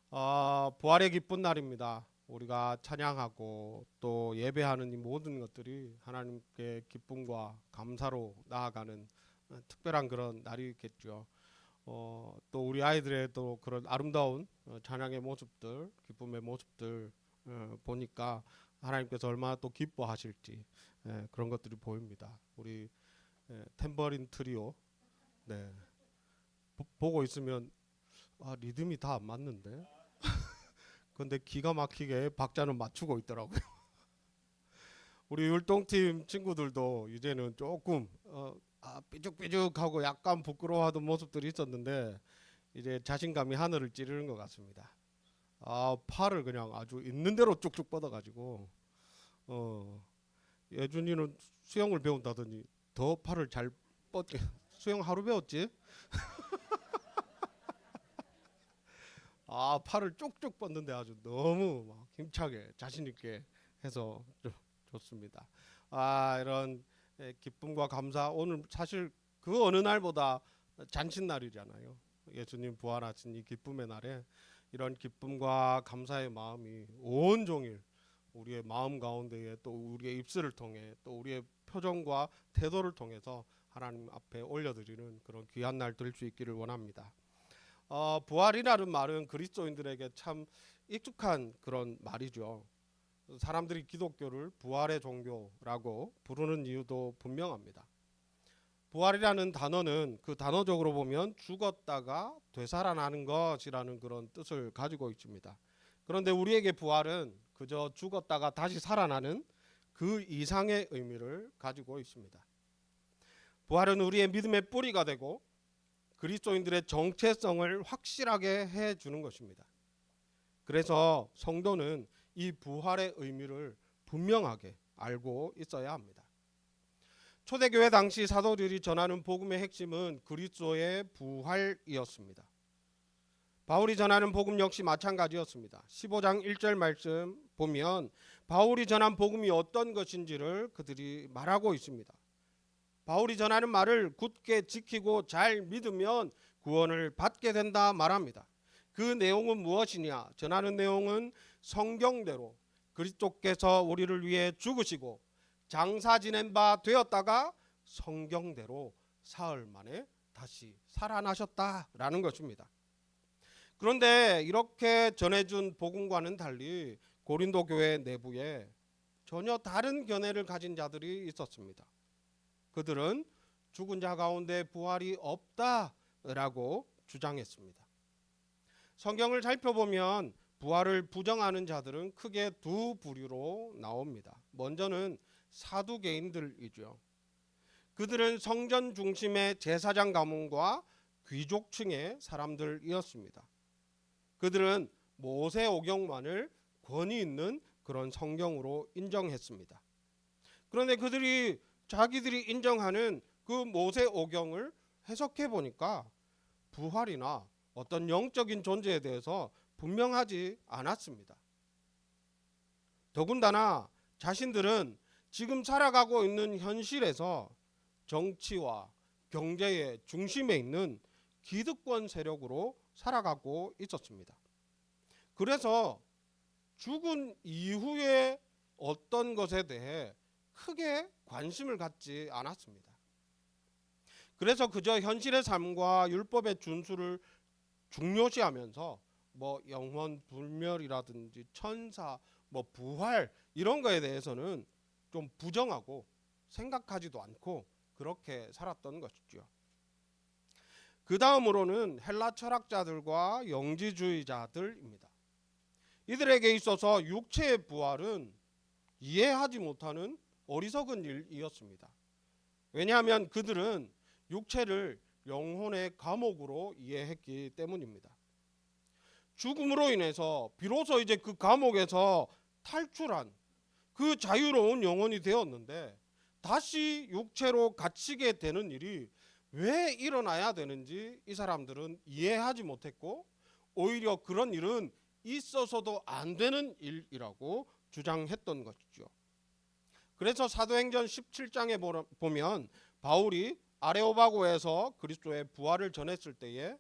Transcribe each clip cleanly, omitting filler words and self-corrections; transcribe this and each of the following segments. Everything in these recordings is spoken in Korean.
부활의 기쁜 날입니다. 우리가 찬양하고 또 예배하는 이 모든 것들이 하나님께 기쁨과 감사로 나아가는 특별한 그런 날이겠죠. 또 우리 아이들의 또 그런 아름다운 찬양의 모습들, 기쁨의 모습들 보니까 하나님께서 얼마나 또 기뻐하실지 그런 것들이 보입니다. 우리 탬버린 트리오 네, 보고 있으면 리듬이 다 안 맞는데 근데 기가 막히게 박자는 맞추고 있더라고요. 우리 율동팀 친구들도 이제는 조금 삐죽삐죽하고 약간 부끄러워하던 모습들이 있었는데 이제 자신감이 하늘을 찌르는 것 같습니다. 팔을 그냥 아주 있는 대로 쭉쭉 뻗어가지고 예준이는 수영을 배운다더니 더 팔을 잘 뻗게 수영 하루 배웠지? 팔을 쭉쭉 뻗는데 아주 너무 막 힘차게 자신 있게 해서 좀 좋습니다. 이런 기쁨과 감사 오늘 사실 그 어느 날보다 잔칫날이잖아요. 예수님 부활하신 이 기쁨의 날에 이런 기쁨과 감사의 마음이 온종일 우리의 마음 가운데에 또 우리의 입술을 통해 또 우리의 표정과 태도를 통해서 하나님 앞에 올려드리는 그런 귀한 날 될 수 있기를 원합니다. 부활이라는 말은 그리스도인들에게 참 익숙한 그런 말이죠. 사람들이 기독교를 부활의 종교라고 부르는 이유도 분명합니다. 부활이라는 단어는 그 단어적으로 보면 죽었다가 되살아나는 것이라는 그런 뜻을 가지고 있습니다. 그런데 우리에게 부활은 그저 죽었다가 다시 살아나는 그 이상의 의미를 가지고 있습니다. 부활은 우리의 믿음의 뿌리가 되고 그리스도인들의 정체성을 확실하게 해주는 것입니다. 그래서 성도는 이 부활의 의미를 분명하게 알고 있어야 합니다. 초대교회 당시 사도들이 전하는 복음의 핵심은 그리스도의 부활이었습니다. 바울이 전하는 복음 역시 마찬가지였습니다. 15장 1절 말씀 보면 바울이 전한 복음이 어떤 것인지를 그들이 말하고 있습니다. 바울이 전하는 말을 굳게 지키고 잘 믿으면 구원을 받게 된다 말합니다. 그 내용은 무엇이냐? 전하는 내용은 성경대로 그리스도께서 우리를 위해 죽으시고 장사 지낸 바 되었다가 성경대로 사흘 만에 다시 살아나셨다라는 것입니다. 그런데 이렇게 전해준 복음과는 달리 고린도 교회 내부에 전혀 다른 견해를 가진 자들이 있었습니다. 그들은 죽은 자 가운데 부활이 없다라고 주장했습니다. 성경을 살펴보면 부활을 부정하는 자들은 크게 두 부류로 나옵니다. 먼저는 사두개인들이죠. 그들은 성전 중심의 제사장 가문과 귀족층의 사람들이었습니다. 그들은 모세오경만을 권위 있는 그런 성경으로 인정했습니다. 그런데 그들이 자기들이 인정하는 그 모세오경을 해석해 보니까 부활이나 어떤 영적인 존재에 대해서 분명하지 않았습니다. 더군다나 자신들은 지금 살아가고 있는 현실에서 정치와 경제의 중심에 있는 기득권 세력으로 살아가고 있었습니다. 그래서 죽은 이후에 어떤 것에 대해 크게 관심을 갖지 않았습니다. 그래서 그저 현실의 삶과 율법의 준수를 중요시하면서 영원 불멸이라든지 천사, 부활 이런 거에 대해서는 좀 부정하고 생각하지도 않고 그렇게 살았던 것이죠. 그 다음으로는 헬라 철학자들과 영지주의자들입니다. 이들에게 있어서 육체의 부활은 이해하지 못하는 어리석은 일이었습니다. 왜냐하면 그들은 육체를 영혼의 감옥으로 이해했기 때문입니다. 죽음으로 인해서 비로소 이제 그 감옥에서 탈출한 그 자유로운 영혼이 되었는데 다시 육체로 갇히게 되는 일이 왜 일어나야 되는지 이 사람들은 이해하지 못했고 오히려 그런 일은 있어서도 안 되는 일이라고 주장했던 것이죠. 그래서 사도행전 17장에 보면 바울이 아레오바고에서 그리스도의 부활을 전했을 때에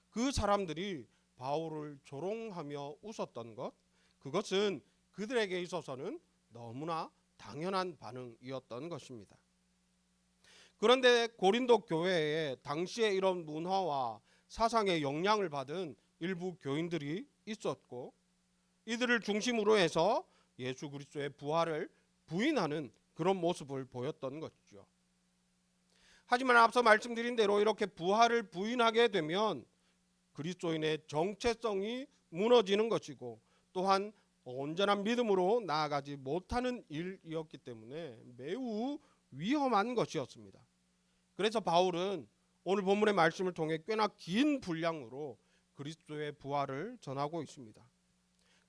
그 사람들이 바울을 조롱하며 웃었던 것, 그것은 그들에게 있어서는 너무나 당연한 반응이었던 것입니다. 그런데 고린도 교회에 당시에 이런 문화와 사상의 영향을 받은 일부 교인들이 있었고, 이들을 중심으로 해서 예수 그리스도의 부활을 부인하는 그런 모습을 보였던 것이죠. 하지만 앞서 말씀드린 대로 이렇게 부활을 부인하게 되면 그리스도인의 정체성이 무너지는 것이고, 또한 온전한 믿음으로 나아가지 못하는 일이었기 때문에 매우 위험한 것이었습니다. 그래서 바울은 오늘 본문의 말씀을 통해 꽤나 긴 분량으로 그리스도의 부활을 전하고 있습니다.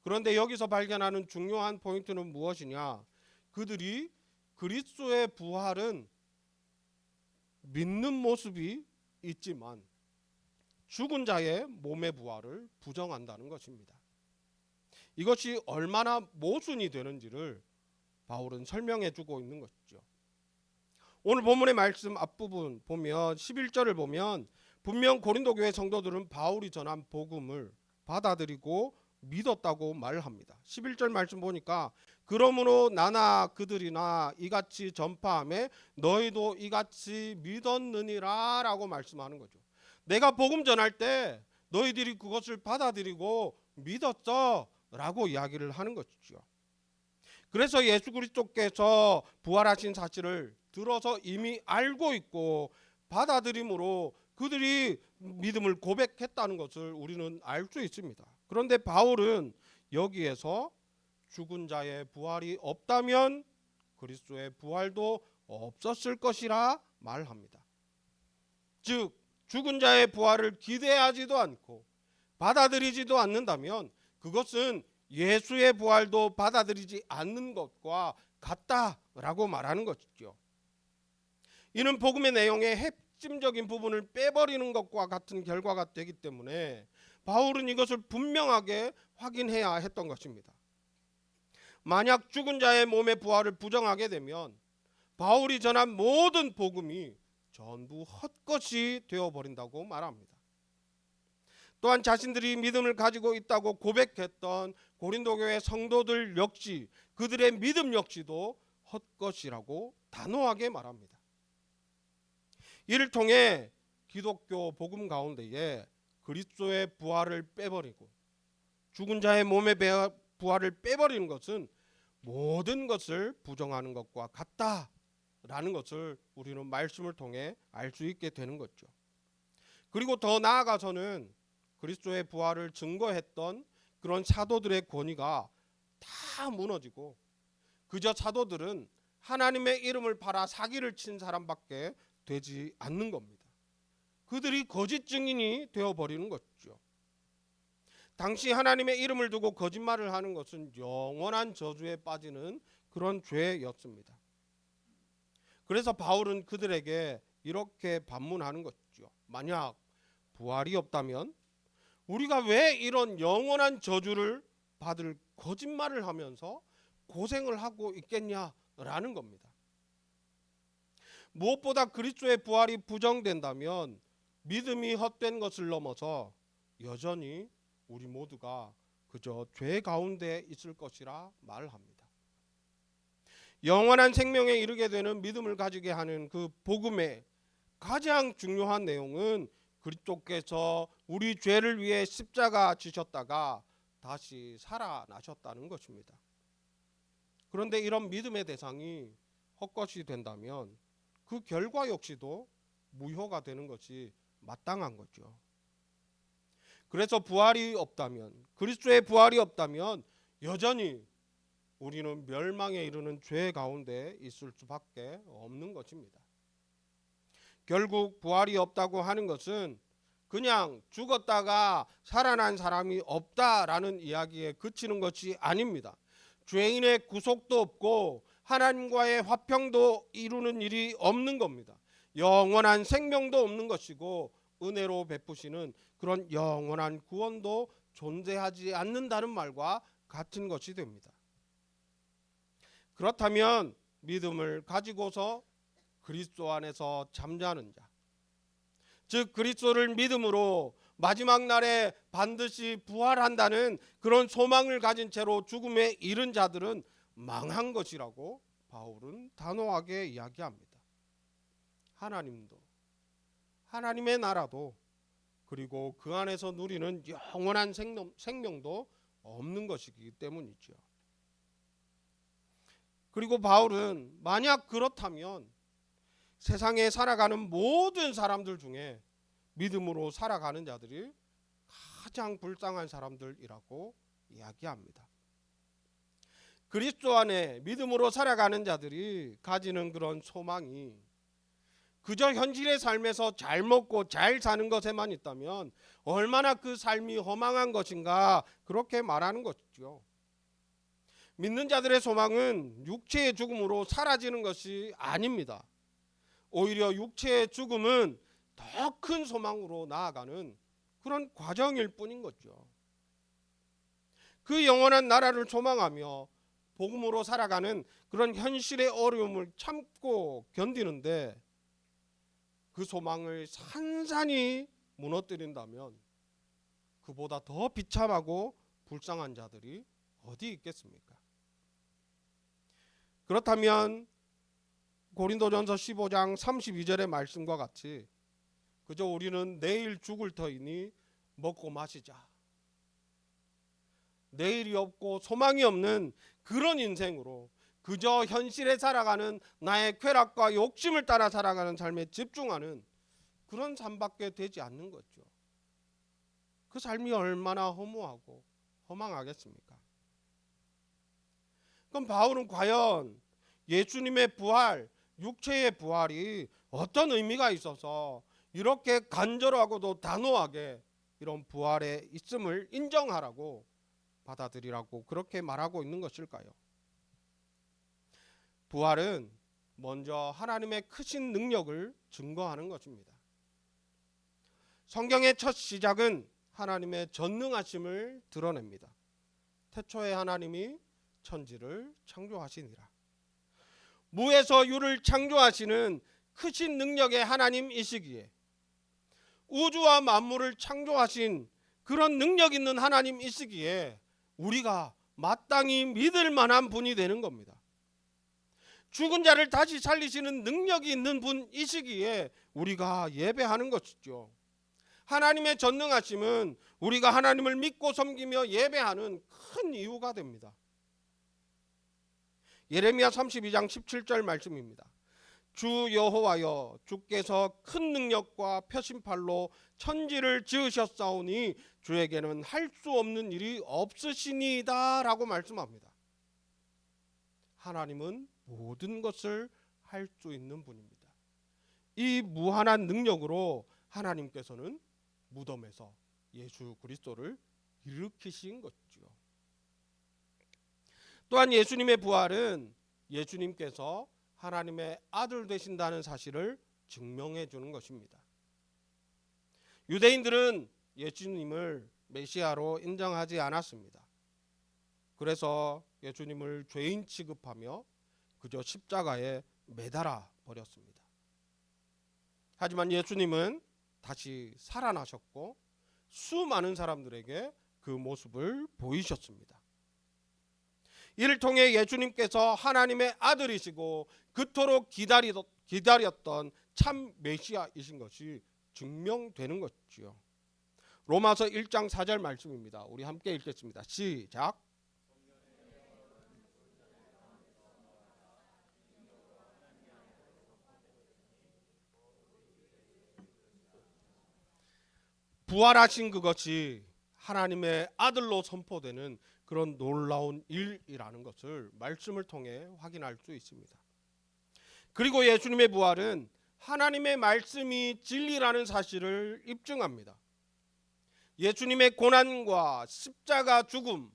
그런데 여기서 발견하는 중요한 포인트는 무엇이냐? 그들이 그리스도의 부활은 믿는 모습이 있지만 죽은 자의 몸의 부활을 부정한다는 것입니다. 이것이 얼마나 모순이 되는지를 바울은 설명해 주고 있는 것이죠. 오늘 본문의 말씀 앞부분 보면 11절을 보면 분명 고린도 교회 성도들은 바울이 전한 복음을 받아들이고 믿었다고 말합니다. 11절 말씀 보니까 그러므로 나나 그들이나 이같이 전파하며 너희도 이같이 믿었느니라 라고 말씀하는 거죠. 내가 복음 전할 때 너희들이 그것을 받아들이고 믿었어 라고 이야기를 하는 것이죠. 그래서 예수 그리스도께서 부활하신 사실을 들어서 이미 알고 있고 받아들임으로 그들이 믿음을 고백했다는 것을 우리는 알 수 있습니다. 그런데 바울은 여기에서 죽은 자의 부활이 없다면 그리스도의 부활도 없었을 것이라 말합니다. 즉 죽은 자의 부활을 기대하지도 않고 받아들이지도 않는다면 그것은 예수의 부활도 받아들이지 않는 것과 같다라고 말하는 것이죠. 이는 복음의 내용의 핵심적인 부분을 빼버리는 것과 같은 결과가 되기 때문에 바울은 이것을 분명하게 확인해야 했던 것입니다. 만약 죽은 자의 몸의 부활을 부정하게 되면 바울이 전한 모든 복음이 전부 헛것이 되어버린다고 말합니다. 또한 자신들이 믿음을 가지고 있다고 고백했던 고린도 교회 성도들 역시 그들의 믿음 역시도 헛것이라고 단호하게 말합니다. 이를 통해 기독교 복음 가운데에 그리스도의 부활을 빼버리고 죽은 자의 몸의 부활을 빼버리는 것은 모든 것을 부정하는 것과 같다라는 것을 우리는 말씀을 통해 알 수 있게 되는 거죠. 그리고 더 나아가서는 그리스도의 부활을 증거했던 그런 사도들의 권위가 다 무너지고 그저 사도들은 하나님의 이름을 팔아 사기를 친 사람밖에 되지 않는 겁니다. 그들이 거짓 증인이 되어버리는 것이죠. 당시 하나님의 이름을 두고 거짓말을 하는 것은 영원한 저주에 빠지는 그런 죄였습니다. 그래서 바울은 그들에게 이렇게 반문하는 것이죠. 만약 부활이 없다면 우리가 왜 이런 영원한 저주를 받을 거짓말을 하면서 고생을 하고 있겠냐라는 겁니다. 무엇보다 그리스도의 부활이 부정된다면 믿음이 헛된 것을 넘어서 여전히 우리 모두가 그저 죄 가운데 있을 것이라 말합니다. 영원한 생명에 이르게 되는 믿음을 가지게 하는 그 복음의 가장 중요한 내용은 그리스도께서 우리 죄를 위해 십자가 지셨다가 다시 살아나셨다는 것입니다. 그런데 이런 믿음의 대상이 헛것이 된다면 그 결과 역시도 무효가 되는 것이 마땅한 거죠. 그래서 부활이 없다면, 그리스도의 부활이 없다면 여전히 우리는 멸망에 이르는 죄 가운데 있을 수밖에 없는 것입니다. 결국 부활이 없다고 하는 것은 그냥 죽었다가 살아난 사람이 없다라는 이야기에 그치는 것이 아닙니다. 죄인의 구속도 없고 하나님과의 화평도 이루는 일이 없는 겁니다. 영원한 생명도 없는 것이고 은혜로 베푸시는 그런 영원한 구원도 존재하지 않는다는 말과 같은 것이 됩니다. 그렇다면 믿음을 가지고서 그리스도 안에서 잠자는 자, 즉 그리스도를 믿음으로 마지막 날에 반드시 부활한다는 그런 소망을 가진 채로 죽음에 이른 자들은 망한 것이라고 바울은 단호하게 이야기합니다. 하나님도, 하나님의 나라도, 그리고 그 안에서 누리는 영원한 생명도 없는 것이기 때문이죠. 그리고 바울은 만약 그렇다면 세상에 살아가는 모든 사람들 중에 믿음으로 살아가는 자들이 가장 불쌍한 사람들이라고 이야기합니다. 그리스도 안에 믿음으로 살아가는 자들이 가지는 그런 소망이 그저 현실의 삶에서 잘 먹고 잘 사는 것에만 있다면 얼마나 그 삶이 허망한 것인가, 그렇게 말하는 것이죠. 믿는 자들의 소망은 육체의 죽음으로 사라지는 것이 아닙니다. 오히려 육체의 죽음은 더 큰 소망으로 나아가는 그런 과정일 뿐인 거죠. 그 영원한 나라를 소망하며 복음으로 살아가는 그런 현실의 어려움을 참고 견디는데 그 소망을 산산이 무너뜨린다면 그보다 더 비참하고 불쌍한 자들이 어디 있겠습니까? 그렇다면 고린도전서 15장 32절의 말씀과 같이 그저 우리는 내일 죽을 터이니 먹고 마시자, 내일이 없고 소망이 없는 그런 인생으로 그저 현실에 살아가는 나의 쾌락과 욕심을 따라 살아가는 삶에 집중하는 그런 삶밖에 되지 않는 거죠. 그 삶이 얼마나 허무하고 허망하겠습니까? 그럼 바울은 과연 예수님의 부활, 육체의 부활이 어떤 의미가 있어서 이렇게 간절하고도 단호하게 이런 부활에 있음을 인정하라고, 받아들이라고 그렇게 말하고 있는 것일까요? 부활은 먼저 하나님의 크신 능력을 증거하는 것입니다. 성경의 첫 시작은 하나님의 전능하심을 드러냅니다. 태초에 하나님이 천지를 창조하시니라. 무에서 유를 창조하시는 크신 능력의 하나님이시기에, 우주와 만물을 창조하신 그런 능력 있는 하나님이시기에 우리가 마땅히 믿을 만한 분이 되는 겁니다. 죽은 자를 다시 살리시는 능력이 있는 분이시기에 우리가 예배하는 것이죠. 하나님의 전능하심은 우리가 하나님을 믿고 섬기며 예배하는 큰 이유가 됩니다. 예레미야 32장 17절 말씀입니다. 주 여호와여, 주께서 큰 능력과 표심팔로 천지를 지으셨사오니 주에게는 할 수 없는 일이 없으시니이다 라고 말씀합니다. 하나님은 모든 것을 할 수 있는 분입니다. 이 무한한 능력으로 하나님께서는 무덤에서 예수 그리스도를 일으키신 것이죠. 또한 예수님의 부활은 예수님께서 하나님의 아들 되신다는 사실을 증명해 주는 것입니다. 유대인들은 예수님을 메시아로 인정하지 않았습니다. 그래서 예수님을 죄인 취급하며 그저 십자가에 매달아 버렸습니다. 하지만 예수님은 다시 살아나셨고 수많은 사람들에게 그 모습을 보이셨습니다. 이를 통해 예수님께서 하나님의 아들이시고 그토록 기다렸던 참 메시아이신 것이 증명되는 것이지요. 로마서 1장 4절 말씀입니다. 우리 함께 읽겠습니다. 시작. 부활하신 그것이 하나님의 아들로 선포되는 그런 놀라운 일이라는 것을 말씀을 통해 확인할 수 있습니다. 그리고 예수님의 부활은 하나님의 말씀이 진리라는 사실을 입증합니다. 예수님의 고난과 십자가 죽음,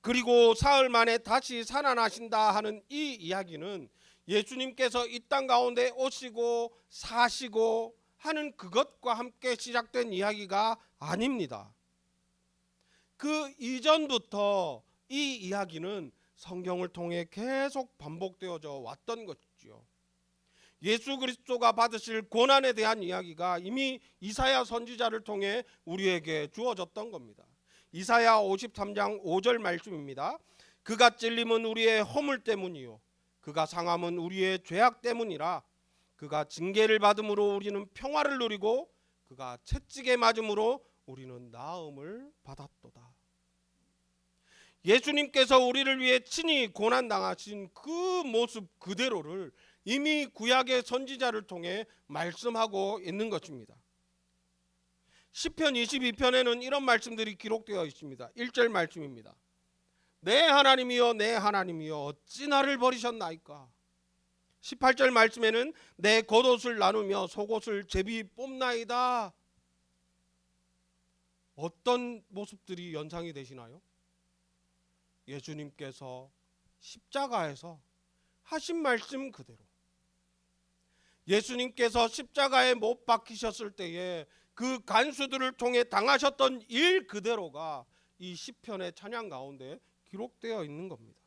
그리고 사흘 만에 다시 살아나신다 하는 이 이야기는 예수님께서 이 땅 가운데 오시고 사시고 하는 그것과 함께 시작된 이야기가 아닙니다. 그 이전부터 이 이야기는 성경을 통해 계속 반복되어져 왔던 것이죠. 예수 그리스도가 받으실 고난에 대한 이야기가 이미 이사야 선지자를 통해 우리에게 주어졌던 겁니다. 이사야 53장 5절 말씀입니다. 그가 찔림은 우리의 허물 때문이요 그가 상함은 우리의 죄악 때문이라. 그가 징계를 받음으로 우리는 평화를 누리고 그가 채찍에 맞음으로 우리는 나음을 받았도다. 예수님께서 우리를 위해 친히 고난당하신 그 모습 그대로를 이미 구약의 선지자를 통해 말씀하고 있는 것입니다. 시편 22편에는 이런 말씀들이 기록되어 있습니다. 1절 말씀입니다. 내 하나님이여 내 하나님이여 어찌 나를 버리셨나이까. 18절 말씀에는 내 겉옷을 나누며 속옷을 제비 뽑나이다. 어떤 모습들이 연상이 되시나요? 예수님께서 십자가에서 하신 말씀 그대로, 예수님께서 십자가에 못 박히셨을 때에 그 간수들을 통해 당하셨던 일 그대로가 이 시편의 찬양 가운데 기록되어 있는 겁니다.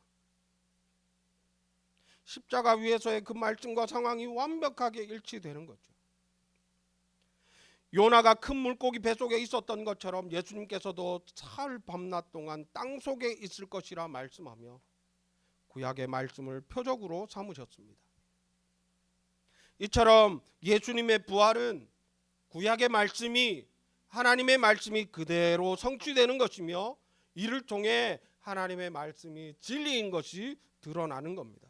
십자가 위에서의 그 말씀과 상황이 완벽하게 일치되는 거죠. 요나가 큰 물고기 뱃속에 있었던 것처럼 예수님께서도 사흘 밤낮 동안 땅속에 있을 것이라 말씀하며 구약의 말씀을 표적으로 삼으셨습니다. 이처럼 예수님의 부활은 구약의 말씀이, 하나님의 말씀이 그대로 성취되는 것이며 이를 통해 하나님의 말씀이 진리인 것이 드러나는 겁니다.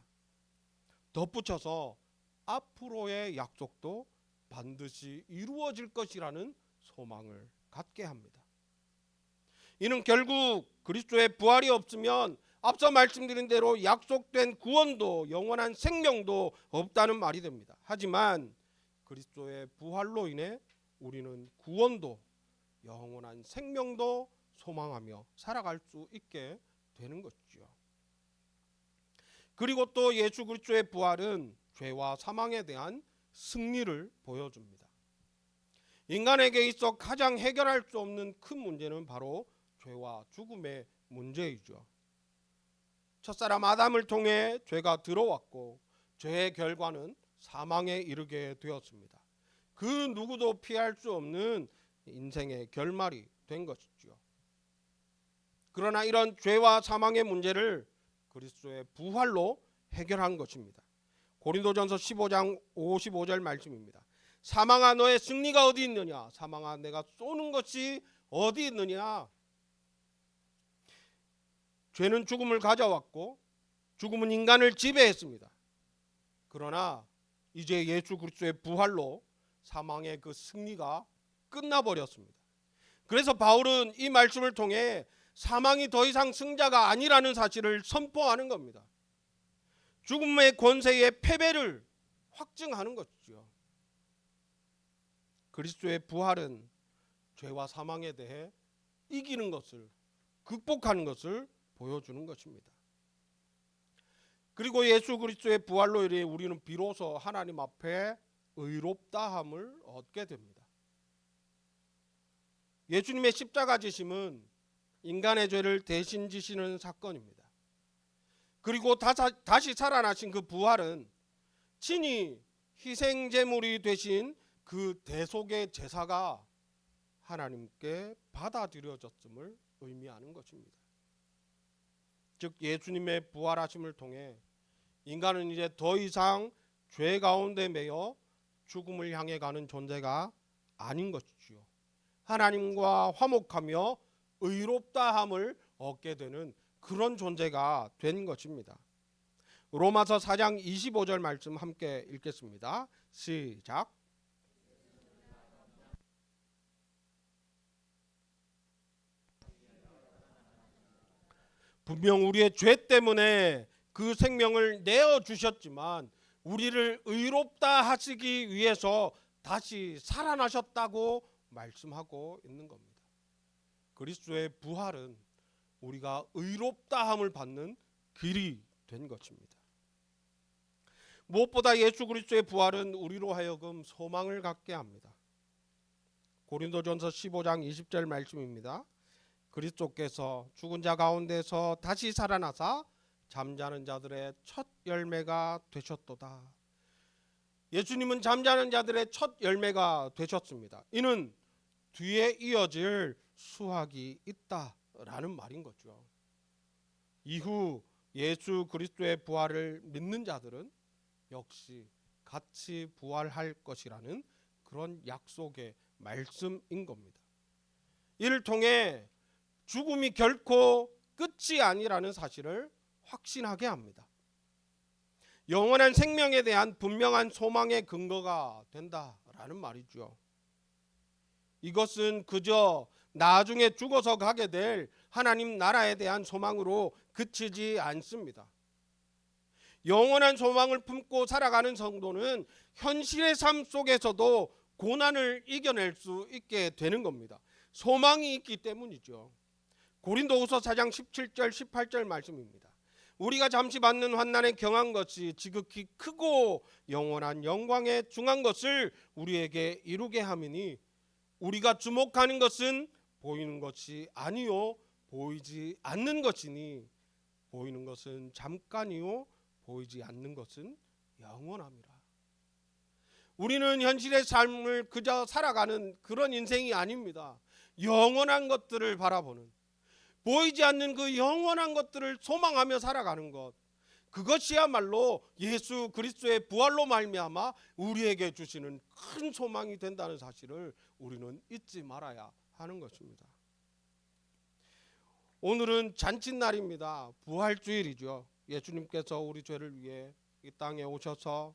덧붙여서 앞으로의 약속도 반드시 이루어질 것이라는 소망을 갖게 합니다. 이는 결국 그리스도의 부활이 없으면 앞서 말씀드린 대로 약속된 구원도 영원한 생명도 없다는 말이 됩니다. 하지만 그리스도의 부활로 인해 우리는 구원도 영원한 생명도 소망하며 살아갈 수 있게 되는 것이죠. 그리고 또 예수 그리스도의 부활은 죄와 사망에 대한 승리를 보여줍니다. 인간에게 있어 가장 해결할 수 없는 큰 문제는 바로 죄와 죽음의 문제이죠. 첫사람 아담을 통해 죄가 들어왔고 죄의 결과는 사망에 이르게 되었습니다. 그 누구도 피할 수 없는 인생의 결말이 된 것이죠. 그러나 이런 죄와 사망의 문제를 그리스도의 부활로 해결한 것입니다. 고린도전서 15장 55절 말씀입니다. 사망아 너의 승리가 어디 있느냐? 사망아 내가 쏘는 것이 어디 있느냐? 죄는 죽음을 가져왔고 죽음은 인간을 지배했습니다. 그러나 이제 예수 그리스도의 부활로 사망의 그 승리가 끝나버렸습니다. 그래서 바울은 이 말씀을 통해 사망이 더 이상 승자가 아니라는 사실을 선포하는 겁니다. 죽음의 권세의 패배를 확증하는 것이죠. 그리스도의 부활은 죄와 사망에 대해 이기는 것을, 극복하는 것을 보여주는 것입니다. 그리고 예수 그리스도의 부활로 인해 우리는 비로소 하나님 앞에 의롭다함을 얻게 됩니다. 예수님의 십자가 지심은 인간의 죄를 대신 지시는 사건입니다. 그리고 다시 살아나신 그 부활은 친히 희생제물이 되신 그 대속의 제사가 하나님께 받아들여졌음을 의미하는 것입니다. 즉 예수님의 부활하심을 통해 인간은 이제 더 이상 죄 가운데 매여 죽음을 향해 가는 존재가 아닌 것이지요. 하나님과 화목하며 의롭다함을 얻게 되는 그런 존재가 된 것입니다. 로마서 4장 25절 말씀 함께 읽겠습니다. 시작. 분명 우리의 죄 때문에 그 생명을 내어 주셨지만 우리를 의롭다 하시기 위해서 다시 살아나셨다고 말씀하고 있는 겁니다. 그리스도의 부활은 우리가 의롭다함을 받는 길이 된 것입니다. 무엇보다 예수 그리스도의 부활은 우리로 하여금 소망을 갖게 합니다. 고린도전서 15장 20절 말씀입니다. 그리스도께서 죽은 자 가운데서 다시 살아나사 잠자는 자들의 첫 열매가 되셨도다. 예수님은 잠자는 자들의 첫 열매가 되셨습니다. 이는 뒤에 이어질 수확이 있다라는 말인 거죠. 이후 예수 그리스도의 부활을 믿는 자들은 역시 같이 부활할 것이라는 그런 약속의 말씀인 겁니다. 이를 통해 죽음이 결코 끝이 아니라는 사실을 확신하게 합니다. 영원한 생명에 대한 분명한 소망의 근거가 된다라는 말이죠. 이것은 그저 나중에 죽어서 가게 될 하나님 나라에 대한 소망으로 그치지 않습니다. 영원한 소망을 품고 살아가는 성도는 현실의 삶 속에서도 고난을 이겨낼 수 있게 되는 겁니다. 소망이 있기 때문이죠. 고린도후서 4장 17절 18절 말씀입니다. 우리가 잠시 받는 환난에 경한 것이 지극히 크고 영원한 영광에 중한 것을 우리에게 이루게 함이니 우리가 주목하는 것은 보이는 것이 아니요 보이지 않는 것이니 보이는 것은 잠깐이요 보이지 않는 것은 영원함이라. 우리는 현실의 삶을 그저 살아가는 그런 인생이 아닙니다. 영원한 것들을 바라보는, 보이지 않는 그 영원한 것들을 소망하며 살아가는 것, 그것이야말로 예수 그리스도의 부활로 말미암아 우리에게 주시는 큰 소망이 된다는 사실을 우리는 잊지 말아야 하는 것입니다. 오늘은 잔칫날입니다. 부활주일이죠. 예수님께서 우리 죄를 위해 이 땅에 오셔서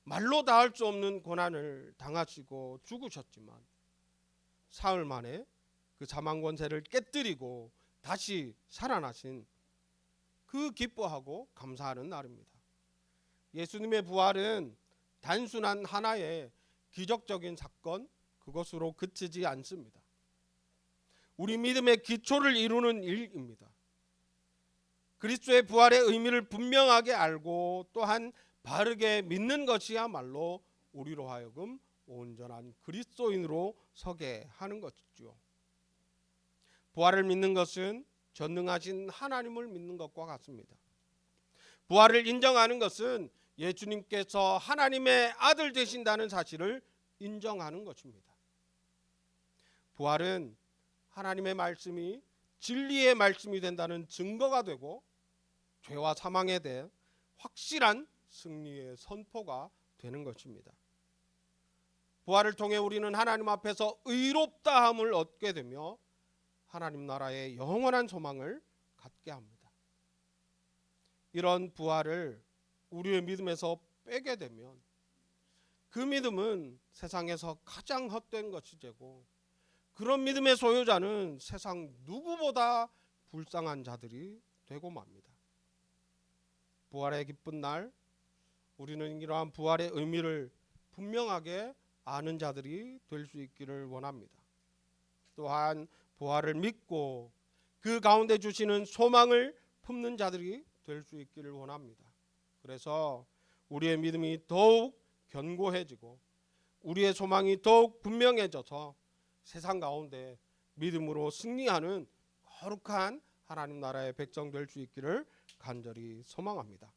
말로 다 할 수 없는 고난을 당하시고 죽으셨지만 사흘 만에 그 사망 권세를 깨뜨리고 다시 살아나신 그 기뻐하고 감사하는 날입니다. 예수님의 부활은 단순한 하나의 기적적인 사건 그것으로 그치지 않습니다. 우리 믿음의 기초를 이루는 일입니다. 그리스도의 부활의 의미를 분명하게 알고 또한 바르게 믿는 것이야말로 우리로 하여금 온전한 그리스도인으로 서게 하는 것이죠. 부활을 믿는 것은 전능하신 하나님을 믿는 것과 같습니다. 부활을 인정하는 것은 예수님께서 하나님의 아들 되신다는 사실을 인정하는 것입니다. 부활은 하나님의 말씀이 진리의 말씀이 된다는 증거가 되고 죄와 사망에 대해 확실한 승리의 선포가 되는 것입니다. 부활을 통해 우리는 하나님 앞에서 의롭다함을 얻게 되며 하나님 나라의 영원한 소망을 갖게 합니다. 이런 부활을 우리의 믿음에서 빼게 되면 그 믿음은 세상에서 가장 헛된 것이 되고 그런 믿음의 소유자는 세상 누구보다 불쌍한 자들이 되고 맙니다. 부활의 기쁜 날 우리는 이러한 부활의 의미를 분명하게 아는 자들이 될 수 있기를 원합니다. 또한 부활을 믿고 그 가운데 주시는 소망을 품는 자들이 될 수 있기를 원합니다. 그래서 우리의 믿음이 더욱 견고해지고 우리의 소망이 더욱 분명해져서 세상 가운데 믿음으로 승리하는 거룩한 하나님 나라의 백성 될 수 있기를 간절히 소망합니다.